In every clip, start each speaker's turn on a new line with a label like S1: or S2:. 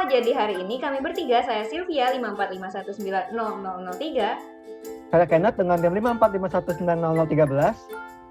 S1: jadi hari ini kami bertiga, saya Sylvia 545190003.
S2: Saya Kenneth dengan NIM 545190013.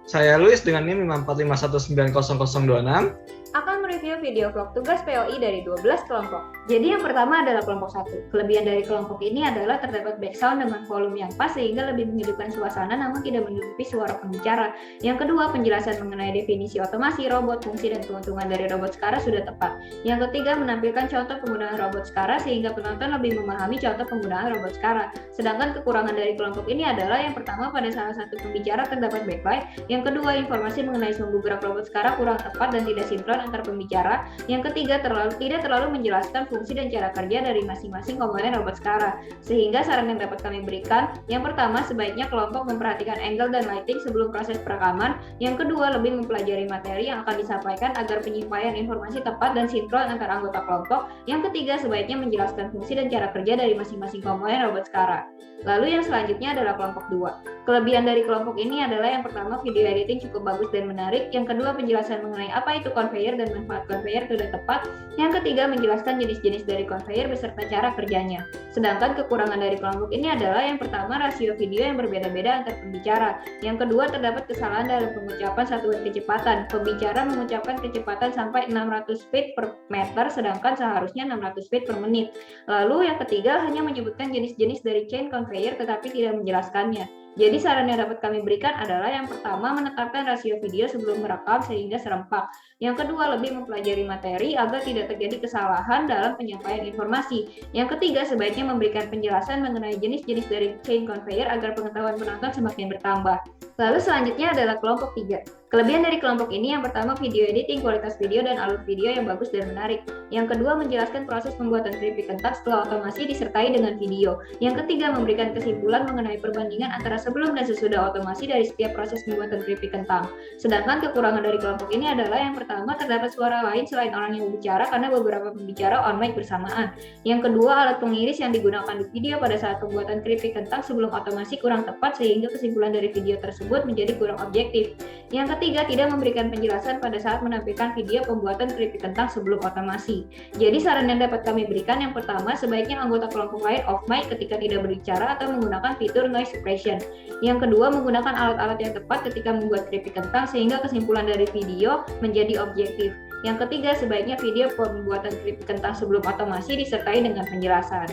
S3: Saya Luis dengan NIM 545190026.
S1: Akan mereview video vlog tugas POI dari 12 kelompok. Jadi yang pertama adalah kelompok 1. Kelebihan dari kelompok ini adalah terdapat background dengan volume yang pas sehingga lebih menghidupkan suasana namun tidak menutupi suara pembicara. Yang kedua, penjelasan mengenai definisi otomasi, robot, fungsi, dan keuntungan dari robot Skara sudah tepat. Yang ketiga, menampilkan contoh penggunaan robot Skara sehingga penonton lebih memahami contoh penggunaan robot Skara. Sedangkan kekurangan dari kelompok ini adalah yang pertama, pada salah satu pembicara terdapat backlight. Yang kedua, informasi mengenai sumbu gerak robot Skara kurang tepat dan tidak sinkron antar pembicara. Yang ketiga, tidak terlalu menjelaskan fungsi dan cara kerja dari masing-masing komponen robot Skara. Sehingga saran yang dapat kami berikan, yang pertama, sebaiknya kelompok memperhatikan angle dan lighting sebelum proses perekaman. Yang kedua, lebih mempelajari materi yang akan disampaikan agar penyampaian informasi tepat dan sinkron antar anggota kelompok. Yang ketiga, sebaiknya menjelaskan fungsi dan cara kerja dari masing-masing komponen robot Skara. Lalu yang selanjutnya adalah kelompok 2. Kelebihan dari kelompok ini adalah yang pertama, video editing cukup bagus dan menarik. Yang kedua, penjelasan mengenai apa itu conveyor dan manfaat conveyor sudah tepat. Yang ketiga, menjelaskan jenis-jenis dari conveyor beserta cara kerjanya. Sedangkan kekurangan dari kelompok ini adalah yang pertama, rasio video yang berbeda-beda antar pembicara. Yang kedua, terdapat kesalahan dalam pengucapan satuan kecepatan. Pembicara mengucapkan kecepatan sampai 600 feet per meter sedangkan seharusnya 600 feet per menit. Lalu yang ketiga, hanya menyebutkan jenis-jenis dari chain conveyor tetapi tidak menjelaskannya. Jadi saran yang dapat kami berikan adalah yang pertama, menetapkan rasio video sebelum merekam sehingga serempak. Yang kedua, lebih mempelajari materi agar tidak terjadi kesalahan dalam penyampaian informasi. Yang ketiga, sebaiknya memberikan penjelasan mengenai jenis-jenis dari chain conveyor agar pengetahuan penonton semakin bertambah. Lalu selanjutnya adalah kelompok 3. Kelebihan dari kelompok ini yang pertama, video editing, kualitas video dan alur video yang bagus dan menarik. Yang kedua, menjelaskan proses pembuatan keripik kentang setelah otomasi disertai dengan video. Yang ketiga, memberikan kesimpulan mengenai perbandingan antara sebelum dan sesudah otomasi dari setiap proses pembuatan keripik kentang. Sedangkan kekurangan dari kelompok ini adalah yang pertama, terdapat suara lain selain orang yang berbicara karena beberapa pembicara on mic bersamaan. Yang kedua, alat pengiris yang digunakan di video pada saat pembuatan keripik kentang sebelum otomasi kurang tepat sehingga kesimpulan dari video tersebut menjadi kurang objektif. Yang ketiga, tidak memberikan penjelasan pada saat menampilkan video pembuatan keripik kentang sebelum otomasi. Jadi saran yang dapat kami berikan, yang pertama, sebaiknya anggota kelompok lain off mic ketika tidak berbicara atau menggunakan fitur noise suppression. Yang kedua, menggunakan alat-alat yang tepat ketika membuat keripik kentang sehingga kesimpulan dari video menjadi objektif. Yang ketiga, sebaiknya video pembuatan keripik kentang sebelum otomasi disertai dengan penjelasan.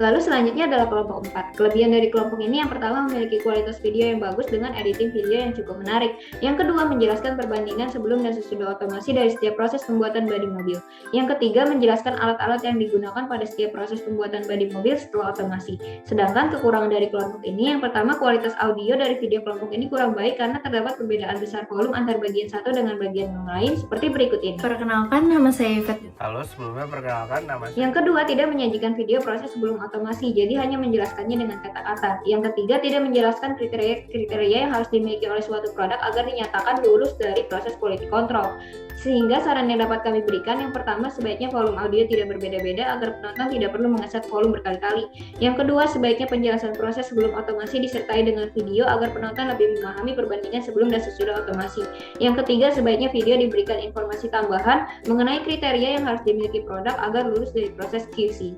S1: Lalu selanjutnya adalah kelompok 4. Kelebihan dari kelompok ini yang pertama, memiliki kualitas video yang bagus dengan editing video yang cukup menarik. Yang kedua, menjelaskan perbandingan sebelum dan sesudah otomasi dari setiap proses pembuatan bodi mobil. Yang ketiga, menjelaskan alat-alat yang digunakan pada setiap proses pembuatan bodi mobil setelah otomasi. Sedangkan kekurangan dari kelompok ini yang pertama, kualitas audio dari video kelompok ini kurang baik karena terdapat perbedaan besar volume antar bagian satu dengan bagian yang lain seperti berikut ini.
S4: Perkenalkan, nama saya Yvette.
S5: Halo, sebelumnya perkenalkan nama saya.
S1: Yang kedua, tidak menyajikan video proses sebelum otomasi, jadi hanya menjelaskannya dengan kata-kata. Yang ketiga, tidak menjelaskan kriteria yang harus dimiliki oleh suatu produk agar dinyatakan lulus dari proses quality control. Sehingga saran yang dapat kami berikan, yang pertama, sebaiknya volume audio tidak berbeda-beda agar penonton tidak perlu mengeset volume berkali-kali. Yang kedua, sebaiknya penjelasan proses sebelum otomasi disertai dengan video agar penonton lebih memahami perbandingan sebelum dan sesudah otomasi. Yang ketiga, sebaiknya video diberikan informasi tambahan mengenai kriteria yang harus dimiliki produk agar lulus dari proses QC.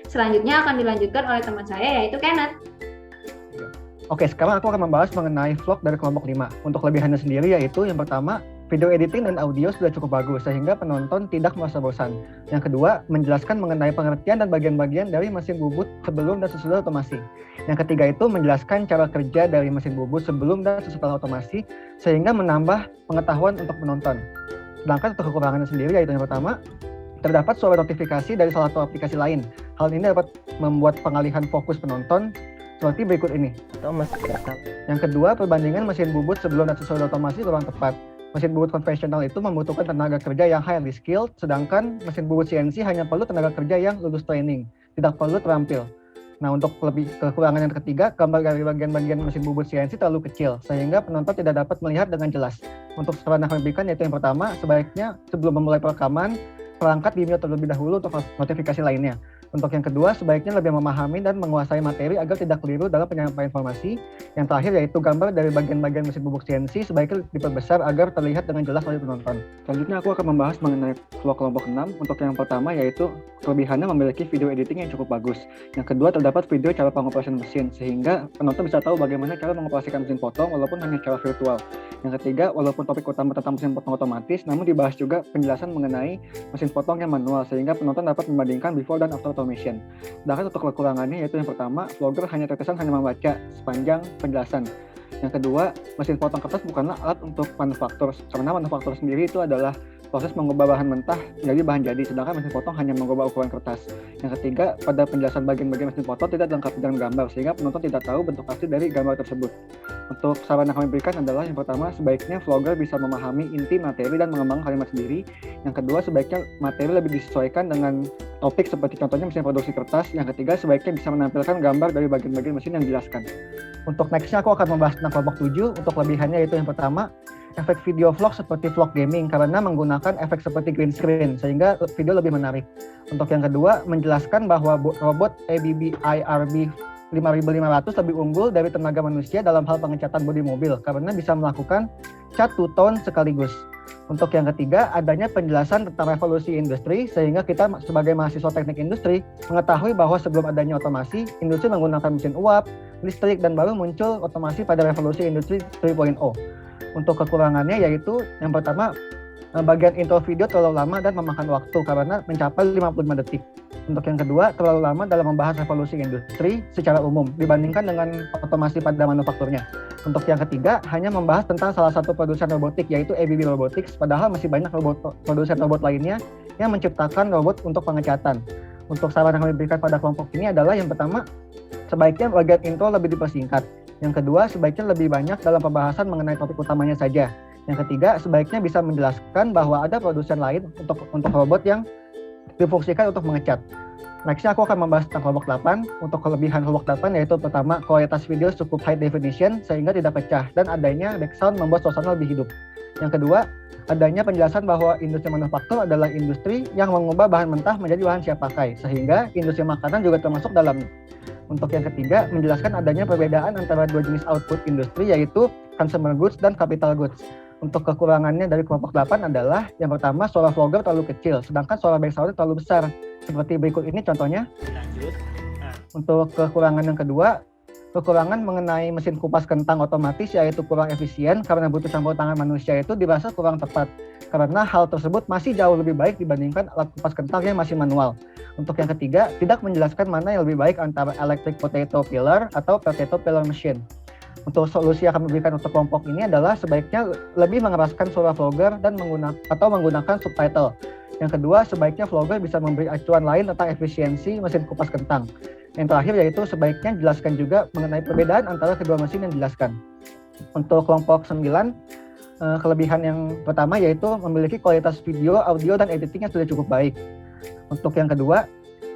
S1: Selanjutnya akan dilanjutkan oleh teman saya, yaitu Kenneth.
S2: Oke, sekarang aku akan membahas mengenai vlog dari kelompok 5. Untuk kelebihannya sendiri yaitu yang pertama, video editing dan audio sudah cukup bagus sehingga penonton tidak merasa bosan. Yang kedua, menjelaskan mengenai pengertian dan bagian-bagian dari mesin bubut sebelum dan sesudah otomasi. Yang ketiga itu menjelaskan cara kerja dari mesin bubut sebelum dan sesudah otomasi sehingga menambah pengetahuan untuk penonton. Sedangkan untuk kekurangannya sendiri yaitu yang pertama, terdapat suara notifikasi dari salah satu aplikasi lain. Hal ini dapat membuat pengalihan fokus penonton seperti berikut ini. Yang kedua, perbandingan mesin bubut sebelum dan sesudah otomasi kurang tepat. Mesin bubut konvensional itu membutuhkan tenaga kerja yang highly skilled, sedangkan mesin bubut CNC hanya perlu tenaga kerja yang lulus training, tidak perlu terampil. Nah, untuk lebih kekurangan yang ketiga, gambar dari bagian-bagian mesin bubut CNC terlalu kecil, sehingga penonton tidak dapat melihat dengan jelas. Untuk saran yang kami berikan yaitu yang pertama, sebaiknya sebelum memulai perekaman, perangkat di-mute terlebih dahulu untuk notifikasi lainnya. Untuk yang kedua, sebaiknya lebih memahami dan menguasai materi agar tidak keliru dalam penyampaian informasi. Yang terakhir yaitu gambar dari bagian-bagian mesin bubuk CNC sebaiknya diperbesar agar terlihat dengan jelas oleh penonton. Selanjutnya aku akan membahas mengenai vlog kelompok 6. Untuk yang pertama yaitu kelebihannya memiliki video editing yang cukup bagus. Yang kedua, terdapat video cara pengoperasian mesin sehingga penonton bisa tahu bagaimana cara mengoperasikan mesin potong walaupun hanya secara virtual. Yang ketiga, walaupun topik utama tentang mesin potong otomatis, namun dibahas juga penjelasan mengenai mesin potong yang manual sehingga penonton dapat membandingkan before dan after automation. Sedangkan untuk kekurangannya yaitu yang pertama, vlogger hanya terkesan hanya membaca sepanjang penjelasan. Yang kedua, mesin potong kertas bukanlah alat untuk manufaktur, karena manufaktur sendiri itu adalah proses mengubah bahan mentah jadi bahan jadi, sedangkan mesin potong hanya mengubah ukuran kertas. Yang ketiga, pada penjelasan bagian-bagian mesin potong tidak dilengkapi dengan gambar, sehingga penonton tidak tahu bentuk asli dari gambar tersebut. Untuk saran yang kami berikan adalah yang pertama, sebaiknya vlogger bisa memahami inti materi dan mengembangkan kalimat sendiri. Yang kedua, sebaiknya materi lebih disesuaikan dengan topik seperti contohnya mesin produksi kertas. Yang ketiga, sebaiknya bisa menampilkan gambar dari bagian-bagian mesin yang dijelaskan. Untuk nextnya aku akan membahas tentang kelompok 7. Untuk kelebihannya yaitu yang pertama, efek video vlog seperti vlog gaming karena menggunakan efek seperti green screen sehingga video lebih menarik. Untuk yang kedua, menjelaskan bahwa robot ABB IRB 5500 lebih unggul dari tenaga manusia dalam hal pengecatan bodi mobil karena bisa melakukan cat to tone sekaligus. Untuk yang ketiga, adanya penjelasan tentang revolusi industri sehingga kita sebagai mahasiswa teknik industri mengetahui bahwa sebelum adanya otomasi, industri menggunakan mesin uap, listrik, dan baru muncul otomasi pada revolusi industri 3.0. Untuk kekurangannya yaitu yang pertama, bagian intro video terlalu lama dan memakan waktu karena mencapai 55 detik. Untuk yang kedua, terlalu lama dalam membahas revolusi industri secara umum dibandingkan dengan otomasi pada manufakturnya. Untuk yang ketiga, hanya membahas tentang salah satu produsen robotik yaitu ABB Robotics, padahal masih banyak produsen robot lainnya yang menciptakan robot untuk pengecatan. Untuk saran yang kami berikan pada kelompok ini adalah yang pertama, sebaiknya bagian intro lebih dipersingkat. Yang kedua, sebaiknya lebih banyak dalam pembahasan mengenai topik utamanya saja. Yang ketiga, sebaiknya bisa menjelaskan bahwa ada produsen lain untuk robot yang difungsikan untuk mengecat. Nextnya aku akan membahas tentang kelompok 8. Untuk kelebihan kelompok 8 yaitu pertama, kualitas video cukup high definition sehingga tidak pecah dan adanya background membuat suasana lebih hidup. Yang kedua, adanya penjelasan bahwa industri manufaktur adalah industri yang mengubah bahan mentah menjadi bahan siap pakai sehingga industri makanan juga termasuk dalamnya. Untuk yang ketiga, menjelaskan adanya perbedaan antara dua jenis output industri yaitu consumer goods dan capital goods. Untuk kekurangannya dari kelompok 8 adalah yang pertama, suara vlogger terlalu kecil, sedangkan suara backsound terlalu besar. Seperti berikut ini contohnya. Untuk kekurangan yang kedua, kekurangan mengenai mesin kupas kentang otomatis yaitu kurang efisien karena butuh campur tangan manusia itu dirasa kurang tepat. Karena hal tersebut masih jauh lebih baik dibandingkan alat kupas kentang yang masih manual. Untuk yang ketiga, tidak menjelaskan mana yang lebih baik antara electric potato peeler atau potato peeler machine. Untuk solusi yang akan diberikan untuk kelompok ini adalah sebaiknya lebih mengeraskan suara vlogger dan menggunakan subtitle. Yang kedua, sebaiknya vlogger bisa memberi acuan lain tentang efisiensi mesin kupas kentang. Yang terakhir yaitu sebaiknya jelaskan juga mengenai perbedaan antara kedua mesin yang dijelaskan. Untuk kelompok 9, kelebihan yang pertama yaitu memiliki kualitas video, audio, dan editing yang sudah cukup baik. Untuk yang kedua,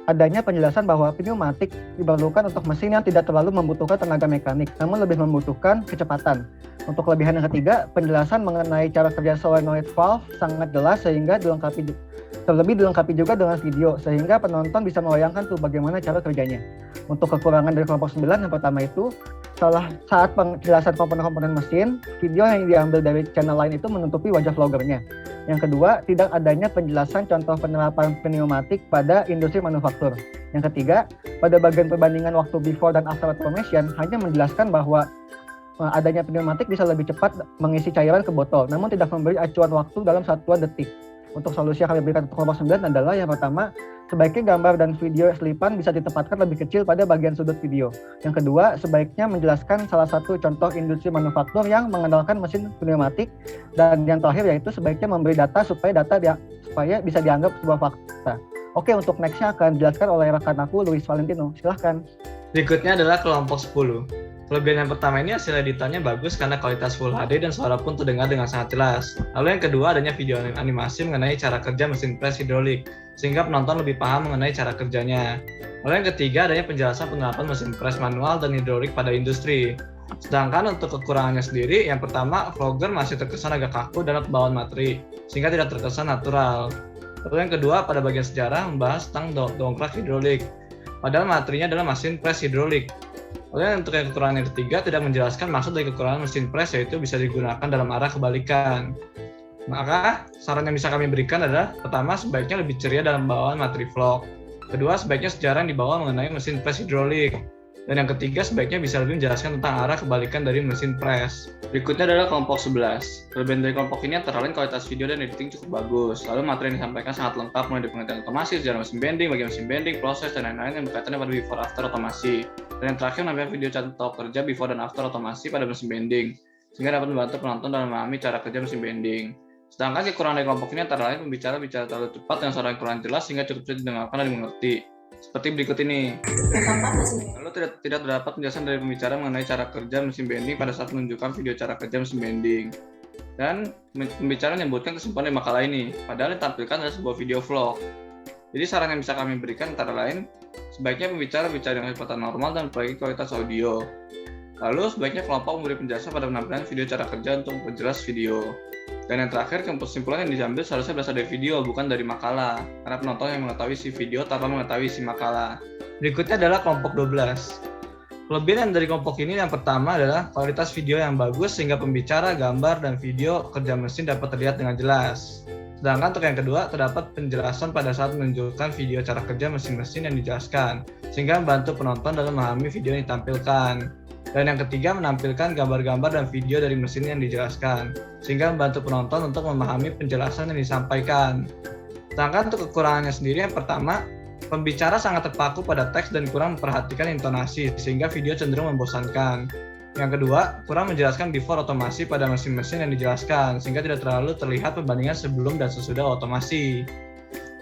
S2: adanya penjelasan bahwa pneumatik diperlukan untuk mesin yang tidak terlalu membutuhkan tenaga mekanik, namun lebih membutuhkan kecepatan. Untuk kelebihan yang ketiga, penjelasan mengenai cara kerja solenoid valve sangat jelas sehingga dilengkapi juga dengan video, sehingga penonton bisa membayangkan tuh bagaimana cara kerjanya. Untuk kekurangan dari kelompok 9, yang pertama itu, saat penjelasan komponen-komponen mesin, video yang diambil dari channel lain itu menutupi wajah vloggernya. Yang kedua, tidak adanya penjelasan contoh penerapan pneumatik pada industri manufaktur. Yang ketiga, pada bagian perbandingan waktu before dan after automation hanya menjelaskan bahwa adanya pneumatik bisa lebih cepat mengisi cairan ke botol, namun tidak memberi acuan waktu dalam satuan detik. Untuk solusi yang kami berikan untuk kelompok 9 adalah yang pertama, sebaiknya gambar dan video selipan bisa ditempatkan lebih kecil pada bagian sudut video. Yang kedua, sebaiknya menjelaskan salah satu contoh industri manufaktur yang mengandalkan mesin pneumatik. Dan yang terakhir yaitu sebaiknya memberi data supaya bisa dianggap sebuah fakta. Oke, untuk nextnya akan dijelaskan oleh rekan aku, Luis Valentino. Silahkan.
S3: Berikutnya adalah kelompok 10. Kelebihan yang pertama ini hasil editannya bagus karena kualitas Full HD dan suara pun terdengar dengan sangat jelas. Lalu yang kedua adanya video animasi mengenai cara kerja mesin pres hidrolik, sehingga penonton lebih paham mengenai cara kerjanya. Lalu yang ketiga adanya penjelasan penerapan mesin pres manual dan hidrolik pada industri. Sedangkan untuk kekurangannya sendiri, yang pertama vlogger masih terkesan agak kaku dalam pembawaan materi, sehingga tidak terkesan natural. Lalu yang kedua, pada bagian sejarah membahas tentang dongkrak hidrolik. Padahal materinya adalah mesin pres hidrolik. Lalu untuk yang kekurangan yang ketiga, tidak menjelaskan maksud dari kekurangan mesin pres, yaitu bisa digunakan dalam arah kebalikan. Maka saran yang bisa kami berikan adalah, pertama, sebaiknya lebih ceria dalam bawaan materi vlog. Kedua, sebaiknya sejarah yang dibawa mengenai mesin pres hidrolik. Dan yang ketiga, sebaiknya bisa lebih menjelaskan tentang arah kebalikan dari mesin pres. Berikutnya adalah kelompok 11. Kelebihan dari kelompok ini antara lain kualitas video dan editing cukup bagus. Lalu materi yang disampaikan sangat lengkap, mulai dari pengertian otomasi, sejarah mesin bending, bagian mesin bending, proses, dan lain-lain yang berkaitannya pada before after otomasi. Dan yang terakhir menampilkan video contoh kerja before dan after otomasi pada mesin bending, sehingga dapat membantu penonton dalam memahami cara kerja mesin bending. Sedangkan kekurangan dari kelompok ini antara lain pembicara bicara terlalu cepat dengan suara yang kurang jelas sehingga cukup sulit didengarkan dan dimengerti. Seperti berikut ini. Lalu tidak terdapat penjelasan dari pembicara mengenai cara kerja mesin bending pada saat menunjukkan video cara kerja mesin bending. Dan pembicara menyebutkan kesimpulan dari makalah ini, padahal yang ditampilkan adalah sebuah video vlog. Jadi saran yang bisa kami berikan antara lain, sebaiknya pembicara bicara dengan kecepatan normal dan memperbaiki kualitas audio. Lalu sebaiknya kelompok memberi penjelasan pada penampilan video cara kerja untuk memperjelas video. Dan yang terakhir, kesimpulan yang diambil seharusnya berasal dari video, bukan dari makalah, karena penonton yang mengetahui isi video tanpa mengetahui isi makalah. Berikutnya adalah kelompok 12. Kelebihan dari kelompok ini yang pertama adalah kualitas video yang bagus sehingga pembicara, gambar, dan video kerja mesin dapat terlihat dengan jelas. Sedangkan untuk yang kedua, terdapat penjelasan pada saat menunjukkan video cara kerja mesin-mesin yang dijelaskan, sehingga membantu penonton dalam memahami video yang ditampilkan. Dan yang ketiga, menampilkan gambar-gambar dan video dari mesin yang dijelaskan, sehingga membantu penonton untuk memahami penjelasan yang disampaikan. Sedangkan untuk kekurangannya sendiri, yang pertama, pembicara sangat terpaku pada teks dan kurang memperhatikan intonasi, sehingga video cenderung membosankan. Yang kedua, kurang menjelaskan before otomasi pada mesin-mesin yang dijelaskan, sehingga tidak terlalu terlihat perbandingan sebelum dan sesudah otomasi.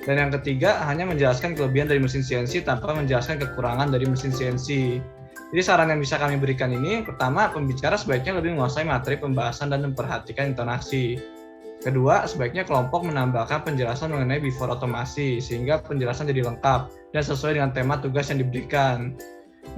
S3: Dan yang ketiga, hanya menjelaskan kelebihan dari mesin CNC tanpa menjelaskan kekurangan dari mesin CNC. Jadi saran yang bisa kami berikan ini, pertama, pembicara sebaiknya lebih menguasai materi pembahasan dan memperhatikan intonasi. Kedua, sebaiknya kelompok menambahkan penjelasan mengenai before otomasi, sehingga penjelasan jadi lengkap dan sesuai dengan tema tugas yang diberikan.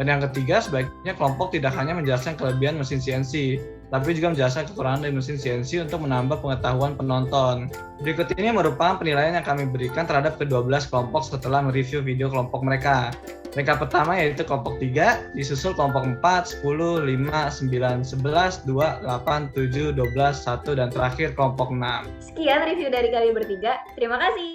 S3: Dan yang ketiga, sebaiknya kelompok tidak hanya menjelaskan kelebihan mesin CNC, tapi juga menjelaskan kekurangan dari mesin CNC untuk menambah pengetahuan penonton. Berikut ini merupakan penilaian yang kami berikan terhadap ke-12 kelompok setelah mereview video kelompok mereka. Peringkat pertama yaitu kelompok 3, disusul kelompok 4, 10, 5, 9, 11, 2, 8, 7, 12, 1, dan terakhir kelompok 6.
S1: Sekian review dari kami bertiga. Terima kasih.